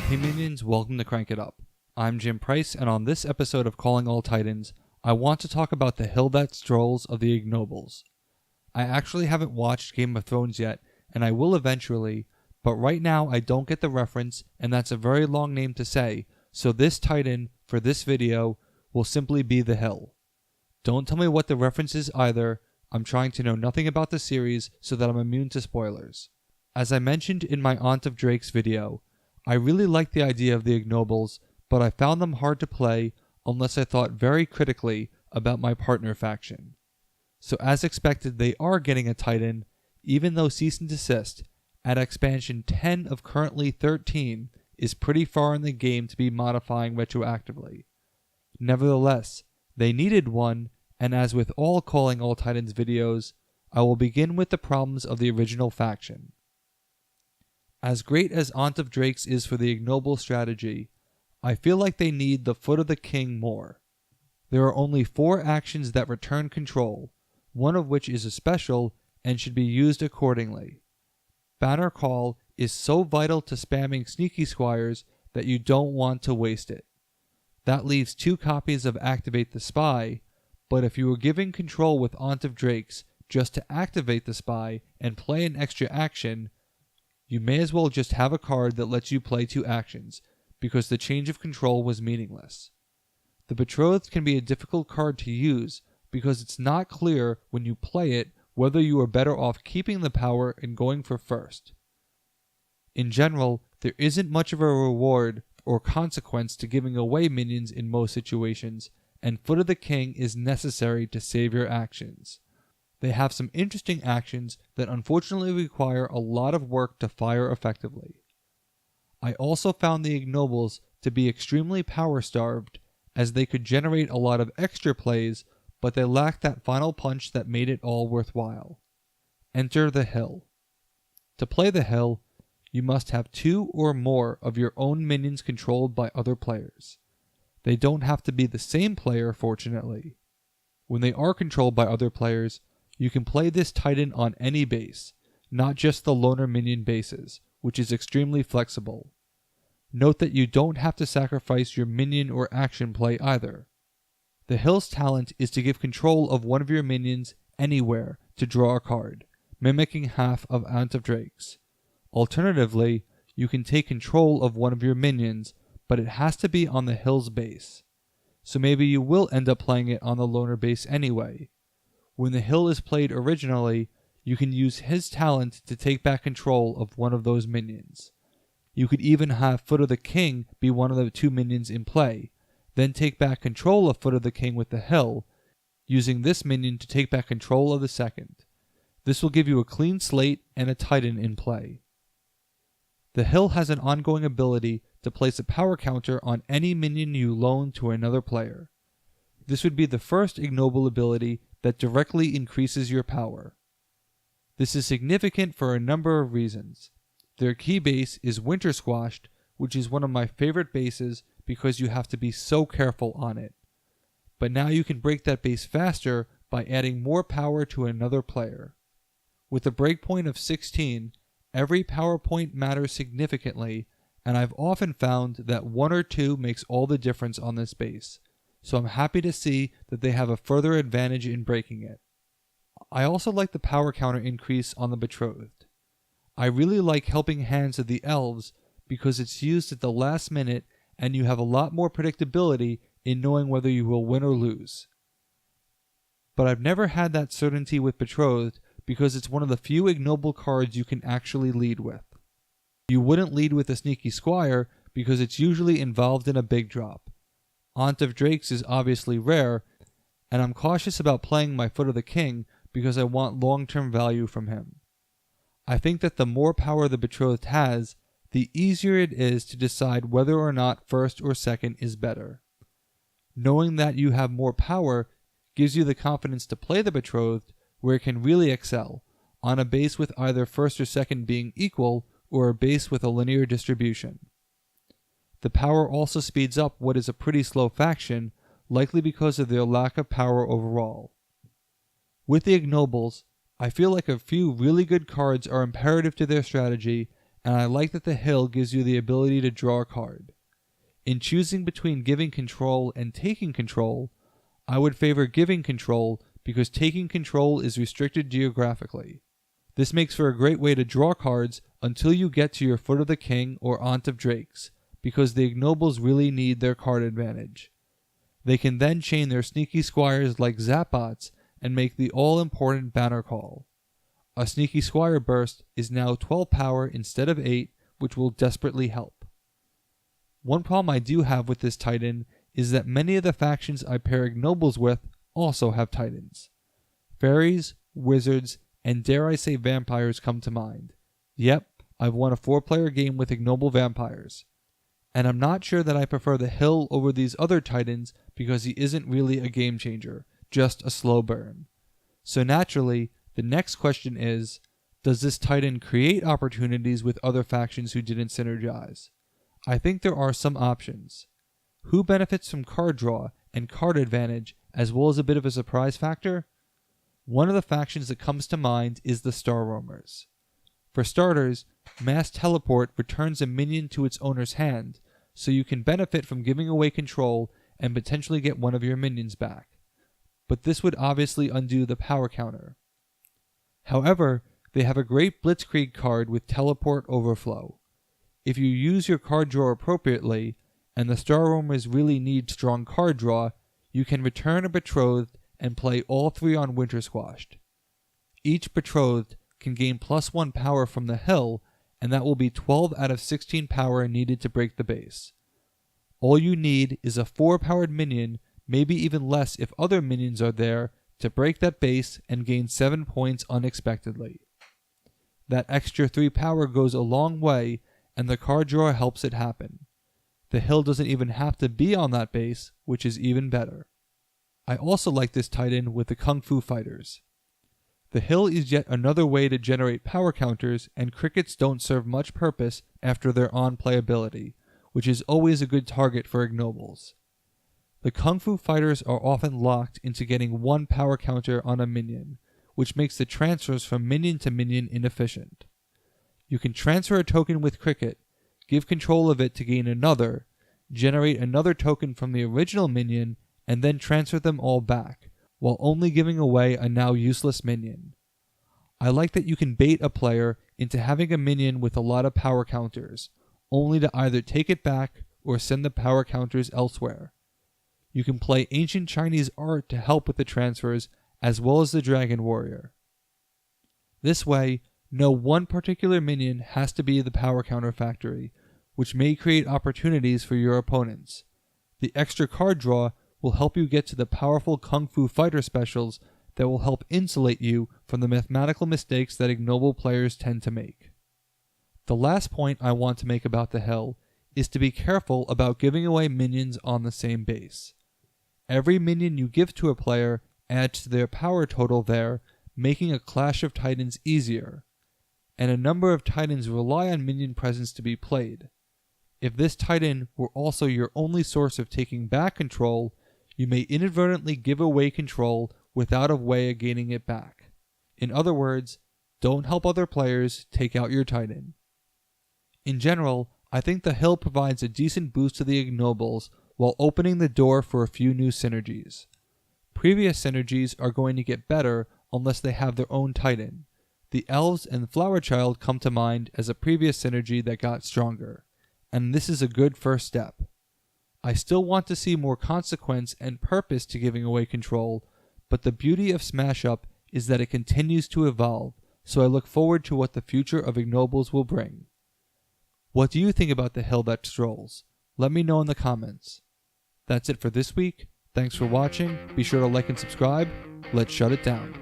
Hey minions, welcome to Crank It Up. I'm Jim Price, and on this episode of Calling All Titans, I want to talk about the hill that strolls of the Ignobles. I actually haven't watched Game of Thrones yet, and I will eventually, but right now I don't get the reference, and that's a very long name to say, so this titan, for this video, will simply be the hill. Don't tell me what the reference is either. I'm trying to know nothing about the series so that I'm immune to spoilers. As I mentioned in my Aunt of Drake's video, I really like the idea of the Ignobles, but I found them hard to play unless I thought very critically about my partner faction. So as expected, they are getting a Titan, even though Cease and Desist, at expansion 10 of currently 13, is pretty far in the game to be modifying retroactively. Nevertheless, they needed one, and as with all Calling All Titans videos, I will begin with the problems of the original faction. As great as Aunt of Drake's is for the Ignoble strategy, I feel like they need the Foot of the King more. There are only 4 actions that return control, one of which is a special and should be used accordingly. Banner Call is so vital to spamming Sneaky Squires that you don't want to waste it. That leaves 2 copies of Activate the Spy, but if you were giving control with Aunt of Drake's just to activate the Spy and play an extra action, you may as well just have a card that lets you play 2 actions, because the change of control was meaningless. The Betrothed can be a difficult card to use, because it's not clear when you play it whether you are better off keeping the power and going for first. In general, there isn't much of a reward or consequence to giving away minions in most situations, and Foot of the King is necessary to save your actions. They have some interesting actions that unfortunately require a lot of work to fire effectively. I also found the Ignobles to be extremely power starved, as they could generate a lot of extra plays, but they lacked that final punch that made it all worthwhile. Enter the hill. To play the hill, you must have 2 or more of your own minions controlled by other players. They don't have to be the same player, fortunately. When they are controlled by other players, you can play this Titan on any base, not just the loner minion bases, which is extremely flexible. Note that you don't have to sacrifice your minion or action play either. The Hill's talent is to give control of one of your minions anywhere to draw a card, mimicking half of Aunt of Drake's. Alternatively, you can take control of one of your minions, but it has to be on the Hill's base. So maybe you will end up playing it on the loner base anyway. When the Hill is played originally, you can use his talent to take back control of one of those minions. You could even have Foot of the King be one of the 2 minions in play, then take back control of Foot of the King with the Hill, using this minion to take back control of the second. This will give you a clean slate and a Titan in play. The Hill has an ongoing ability to place a power counter on any minion you loan to another player. This would be the first Ignoble ability that directly increases your power. This is significant for a number of reasons. Their key base is Winter Squashed, which is one of my favorite bases because you have to be so careful on it. But now you can break that base faster by adding more power to another player. With a breakpoint of 16, every power point matters significantly, and I've often found that 1 or 2 makes all the difference on this base. So I'm happy to see that they have a further advantage in breaking it. I also like the power counter increase on the Betrothed. I really like Helping Hands of the Elves because it's used at the last minute and you have a lot more predictability in knowing whether you will win or lose. But I've never had that certainty with Betrothed because it's one of the few ignoble cards you can actually lead with. You wouldn't lead with a Sneaky Squire because it's usually involved in a big drop. Aunt of Drake's is obviously rare, and I'm cautious about playing my Foot of the King because I want long-term value from him. I think that the more power the Betrothed has, the easier it is to decide whether or not first or second is better. Knowing that you have more power gives you the confidence to play the Betrothed where it can really excel, on a base with either first or second being equal or a base with a linear distribution. The power also speeds up what is a pretty slow faction, likely because of their lack of power overall. With the Ignobles, I feel like a few really good cards are imperative to their strategy, and I like that the hill gives you the ability to draw a card. In choosing between giving control and taking control, I would favor giving control because taking control is restricted geographically. This makes for a great way to draw cards until you get to your Foot of the King or Aunt of Drakes, because the Ignobles really need their card advantage. They can then chain their sneaky squires like Zapbots and make the all-important banner call. A sneaky squire burst is now 12 power instead of 8, which will desperately help. One problem I do have with this Titan is that many of the factions I pair Ignobles with also have Titans. Fairies, wizards, and dare I say vampires come to mind. Yep, I've won a 4-player game with Ignoble vampires. And I'm not sure that I prefer the hill over these other Titans because he isn't really a game changer, just a slow burn. So naturally, the next question is, does this Titan create opportunities with other factions who didn't synergize? I think there are some options. Who benefits from card draw and card advantage as well as a bit of a surprise factor? One of the factions that comes to mind is the Star Roamers. For starters, Mass Teleport returns a minion to its owner's hand, so you can benefit from giving away control and potentially get one of your minions back. But this would obviously undo the power counter. However, they have a great Blitzkrieg card with Teleport Overflow. If you use your card draw appropriately, and the Star Roamers really need strong card draw, you can return a Betrothed and play all 3 on Winter Squashed. Each Betrothed can gain +1 power from the hill, and that will be 12 out of 16 power needed to break the base. All you need is a 4-powered minion, maybe even less if other minions are there, to break that base and gain 7 points unexpectedly. That extra 3 power goes a long way, and the card draw helps it happen. The hill doesn't even have to be on that base, which is even better. I also like this Titan with the Kung Fu Fighters. The hill is yet another way to generate power counters, and crickets don't serve much purpose after their on-playability, which is always a good target for Ignobles. The Kung Fu Fighters are often locked into getting 1 power counter on a minion, which makes the transfers from minion to minion inefficient. You can transfer a token with cricket, give control of it to gain another, generate another token from the original minion, and then transfer them all back, while only giving away a now useless minion. I like that you can bait a player into having a minion with a lot of power counters, only to either take it back or send the power counters elsewhere. You can play ancient Chinese art to help with the transfers, as well as the Dragon Warrior. This way, no one particular minion has to be the power counter factory, which may create opportunities for your opponents. The extra card draw will help you get to the powerful Kung Fu Fighter specials that will help insulate you from the mathematical mistakes that Ignoble players tend to make. The last point I want to make about the hill is to be careful about giving away minions on the same base. Every minion you give to a player adds to their power total there, making a Clash of Titans easier. And a number of Titans rely on minion presence to be played. If this Titan were also your only source of taking back control, you may inadvertently give away control without a way of gaining it back. In other words, don't help other players take out your Titan. In general, I think the hill provides a decent boost to the Ignobles while opening the door for a few new synergies. Previous synergies are going to get better unless they have their own Titan. The Elves and Flower Child come to mind as a previous synergy that got stronger, and this is a good first step. I still want to see more consequence and purpose to giving away control, but the beauty of Smash Up is that it continues to evolve, so I look forward to what the future of Ignobles will bring. What do you think about the hill that strolls? Let me know in the comments. That's it for this week. Thanks for watching. Be sure to like and subscribe. Let's shut it down.